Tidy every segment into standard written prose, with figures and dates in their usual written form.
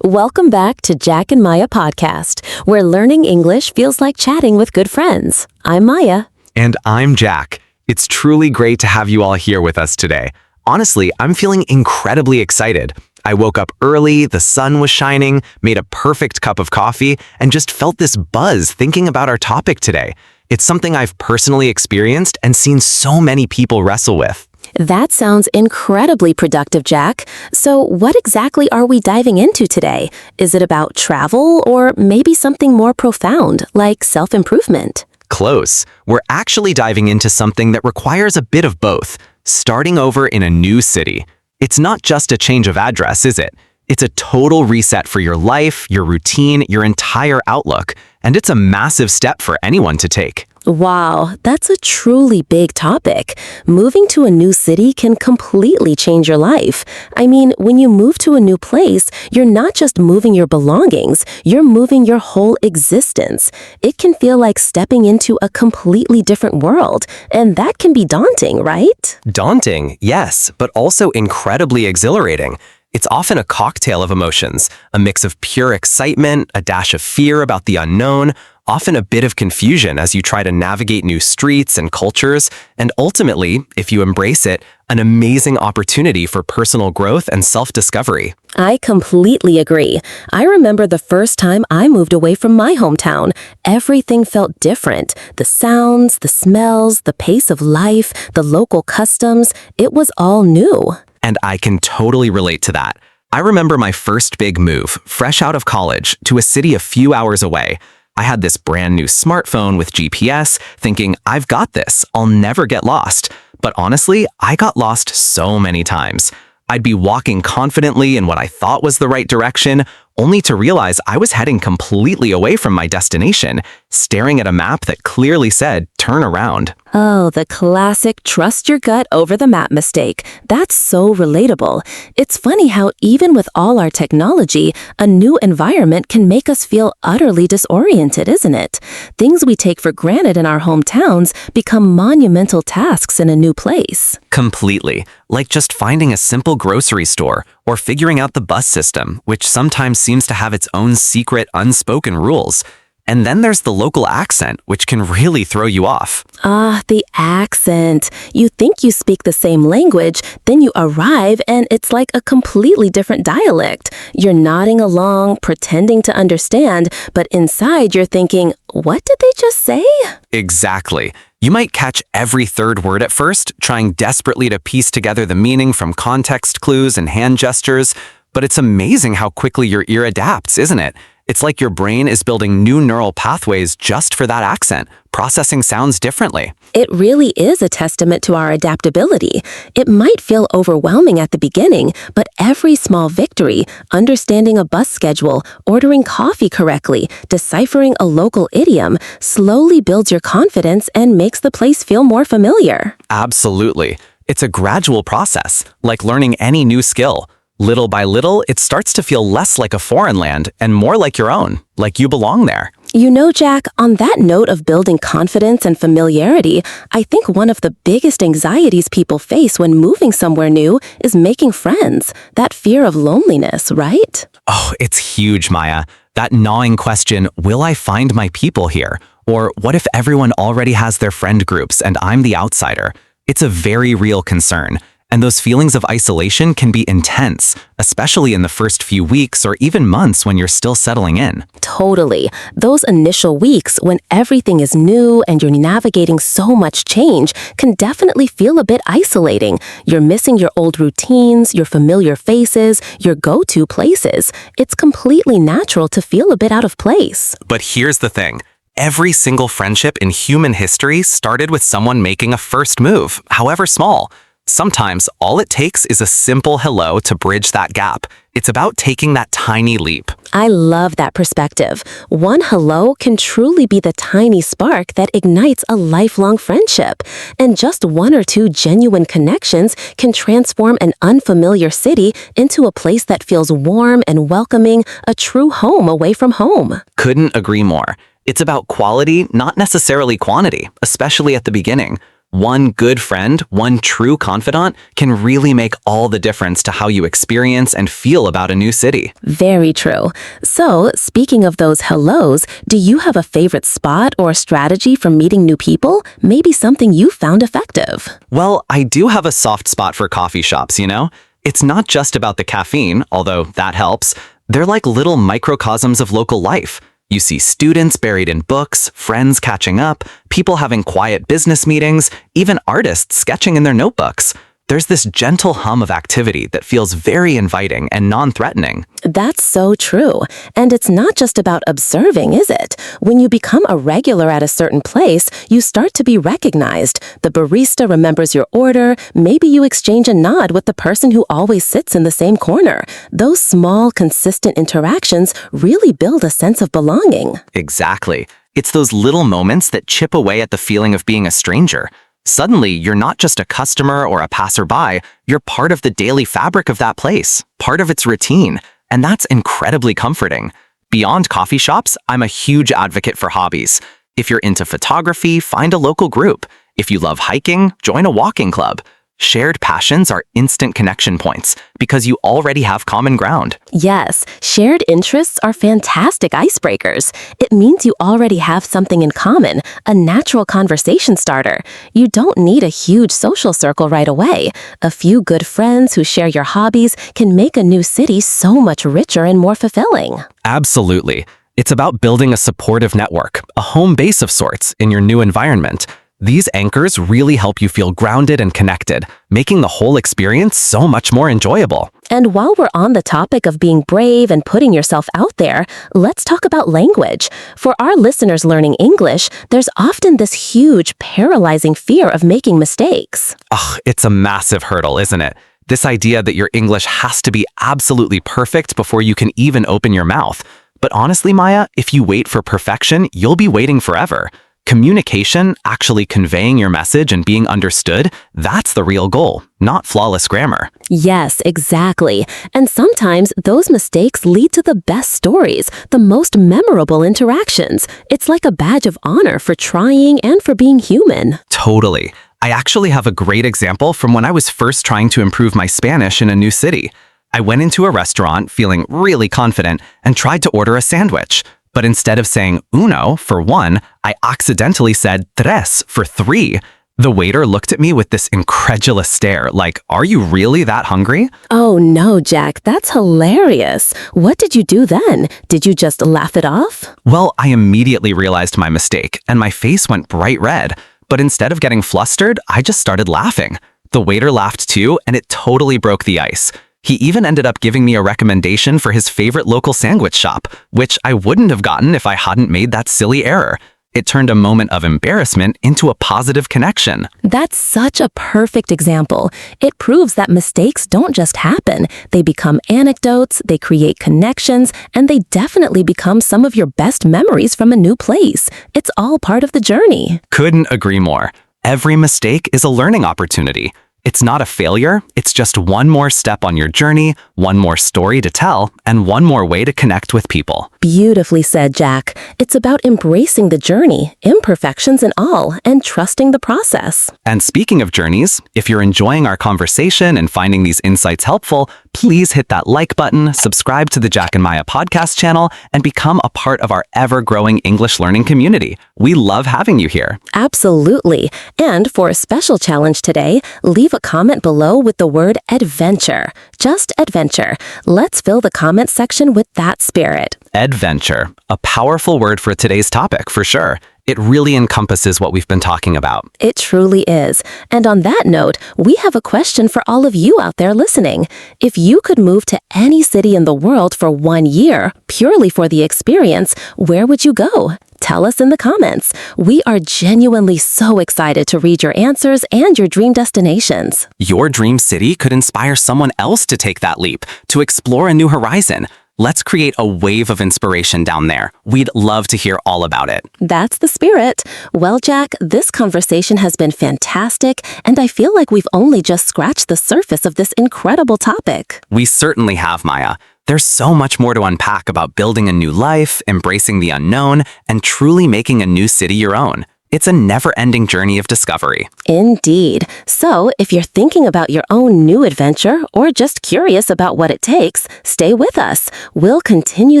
Welcome back to Jack and Maya podcast, where learning English feels like chatting with good friends. I'm Maya. And I'm Jack. It's truly great to have you all here with us today. Honestly, I'm feeling incredibly excited. I woke up early, the sun was shining, made a perfect cup of coffee, and just felt this buzz thinking about our topic today. It's something I've personally experienced and seen so many people wrestle with. That sounds incredibly productive, Jack. So what exactly are we diving into today? Is it about travel or maybe something more profound, like self-improvement? Close. We're actually diving into something that requires a bit of both, starting over in a new city. It's not just a change of address, is it? It's a total reset for your life, your routine, your entire outlook, and it's a massive step for anyone to take. Wow, that's a truly big topic. Moving to a new city can completely change your life. I mean, when you move to a new place, you're not just moving your belongings, you're moving your whole existence. It can feel like stepping into a completely different world, and that can be daunting, right? Daunting, yes, but also incredibly exhilarating. It's often a cocktail of emotions, a mix of pure excitement, a dash of fear about the unknown, often a bit of confusion as you try to navigate new streets and cultures, and ultimately, if you embrace it, an amazing opportunity for personal growth and self-discovery. I completely agree. I remember the first time I moved away from my hometown. Everything felt different. The sounds, the smells, the pace of life, the local customs, it was all new. And I can totally relate to that. I remember my first big move, fresh out of college, to a city a few hours away. I had this brand new smartphone with GPS, thinking, I've got this, I'll never get lost. But honestly, I got lost so many times. I'd be walking confidently in what I thought was the right direction, only to realize I was heading completely away from my destination, staring at a map that clearly said, turn around. Oh, the classic trust your gut over the map mistake. That's so relatable. It's funny how even with all our technology, a new environment can make us feel utterly disoriented, isn't it? Things we take for granted in our hometowns become monumental tasks in a new place. Completely. Like just finding a simple grocery store or figuring out the bus system, which sometimes seems to have its own secret, unspoken rules. And then there's the local accent, which can really throw you off. Ah, the accent. You think you speak the same language, then you arrive and it's like a completely different dialect. You're nodding along, pretending to understand, but inside you're thinking, what did they just say? Exactly. You might catch every third word at first, trying desperately to piece together the meaning from context clues and hand gestures, but it's amazing how quickly your ear adapts, isn't it? It's like your brain is building new neural pathways just for that accent, processing sounds differently. It really is a testament to our adaptability. It might feel overwhelming at the beginning, but every small victory, understanding a bus schedule, ordering coffee correctly, deciphering a local idiom, slowly builds your confidence and makes the place feel more familiar. Absolutely. It's a gradual process, like learning any new skill. Little by little, it starts to feel less like a foreign land and more like your own, like you belong there. You know, Jack, on that note of building confidence and familiarity, I think one of the biggest anxieties people face when moving somewhere new is making friends. That fear of loneliness, right? Oh, it's huge, Maya. That gnawing question, will I find my people here? Or what if everyone already has their friend groups and I'm the outsider? It's a very real concern. And those feelings of isolation can be intense, especially in the first few weeks or even months when you're still settling in. Totally. Those initial weeks when everything is new and you're navigating so much change can definitely feel a bit isolating. You're missing your old routines, your familiar faces, your go-to places. It's completely natural to feel a bit out of place. But here's the thing. Every single friendship in human history started with someone making a first move, however small. Sometimes all it takes is a simple hello to bridge that gap. It's about taking that tiny leap. I love that perspective. One hello can truly be the tiny spark that ignites a lifelong friendship. And just one or two genuine connections can transform an unfamiliar city into a place that feels warm and welcoming, a true home away from home. Couldn't agree more. It's about quality, not necessarily quantity, especially at the beginning. One good friend, one true confidant, can really make all the difference to how you experience and feel about a new city. Very true. So, speaking of those hellos, do you have a favorite spot or strategy for meeting new people? Maybe something you found effective. Well, I do have a soft spot for coffee shops, you know? It's not just about the caffeine, although that helps. They're like little microcosms of local life. You see students buried in books, friends catching up, people having quiet business meetings, even artists sketching in their notebooks. There's this gentle hum of activity that feels very inviting and non-threatening. That's so true. And it's not just about observing, is it? When you become a regular at a certain place, you start to be recognized. The barista remembers your order. Maybe you exchange a nod with the person who always sits in the same corner. Those small, consistent interactions really build a sense of belonging. Exactly. It's those little moments that chip away at the feeling of being a stranger. Suddenly, you're not just a customer or a passerby, you're part of the daily fabric of that place, part of its routine, and that's incredibly comforting. Beyond coffee shops, I'm a huge advocate for hobbies. If you're into photography, find a local group. If you love hiking, join a walking club. Shared passions are instant connection points because you already have common ground. Yes, shared interests are fantastic icebreakers. It means you already have something in common, a natural conversation starter. You don't need a huge social circle right away. A few good friends who share your hobbies can make a new city so much richer and more fulfilling. Absolutely. It's about building a supportive network, a home base of sorts in your new environment. These anchors really help you feel grounded and connected, making the whole experience so much more enjoyable. And while we're on the topic of being brave and putting yourself out there, let's talk about language. For our listeners learning English, there's often this huge, paralyzing fear of making mistakes. Ugh, it's a massive hurdle, isn't it? This idea that your English has to be absolutely perfect before you can even open your mouth. But honestly, Maya, if you wait for perfection, you'll be waiting forever. Communication, actually conveying your message and being understood, that's the real goal, not flawless grammar. Yes, exactly. And sometimes those mistakes lead to the best stories, the most memorable interactions. It's like a badge of honor for trying and for being human. Totally. I actually have a great example from when I was first trying to improve my Spanish in a new city. I went into a restaurant feeling really confident and tried to order a sandwich. But instead of saying uno for one, I accidentally said tres for three. The waiter looked at me with this incredulous stare, like, are you really that hungry? Oh no, Jack, that's hilarious. What did you do then? Did you just laugh it off? Well, I immediately realized my mistake, and my face went bright red. But instead of getting flustered, I just started laughing. The waiter laughed too, and it totally broke the ice. He even ended up giving me a recommendation for his favorite local sandwich shop, which I wouldn't have gotten if I hadn't made that silly error. It turned a moment of embarrassment into a positive connection. That's such a perfect example. It proves that mistakes don't just happen. They become anecdotes, they create connections, and they definitely become some of your best memories from a new place. It's all part of the journey. Couldn't agree more. Every mistake is a learning opportunity. It's not a failure, it's just one more step on your journey, one more story to tell, and one more way to connect with people. Beautifully said, Jack. It's about embracing the journey, imperfections and all, and trusting the process. And speaking of journeys, if you're enjoying our conversation and finding these insights helpful, please hit that like button, subscribe to the Jack&Maya podcast channel, and become a part of our ever-growing English learning community. We love having you here. Absolutely. And for a special challenge today, leave a comment below with the word adventure. Just adventure. Let's fill the comment section with that spirit. Adventure, a powerful word for today's topic, for sure. It really encompasses what we've been talking about. It truly is. And on that note, we have a question for all of you out there listening. If you could move to any city in the world for 1 year, purely for the experience, where would you go? Tell us in the comments. We are genuinely so excited to read your answers and your dream destinations. Your dream city could inspire someone else to take that leap, to explore a new horizon. Let's create a wave of inspiration down there. We'd love to hear all about it. That's the spirit. Well, Jack, this conversation has been fantastic, and I feel like we've only just scratched the surface of this incredible topic. We certainly have, Maya. There's so much more to unpack about building a new life, embracing the unknown, and truly making a new city your own. It's a never-ending journey of discovery. Indeed. So, if you're thinking about your own new adventure or just curious about what it takes, stay with us. We'll continue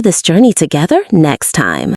this journey together next time.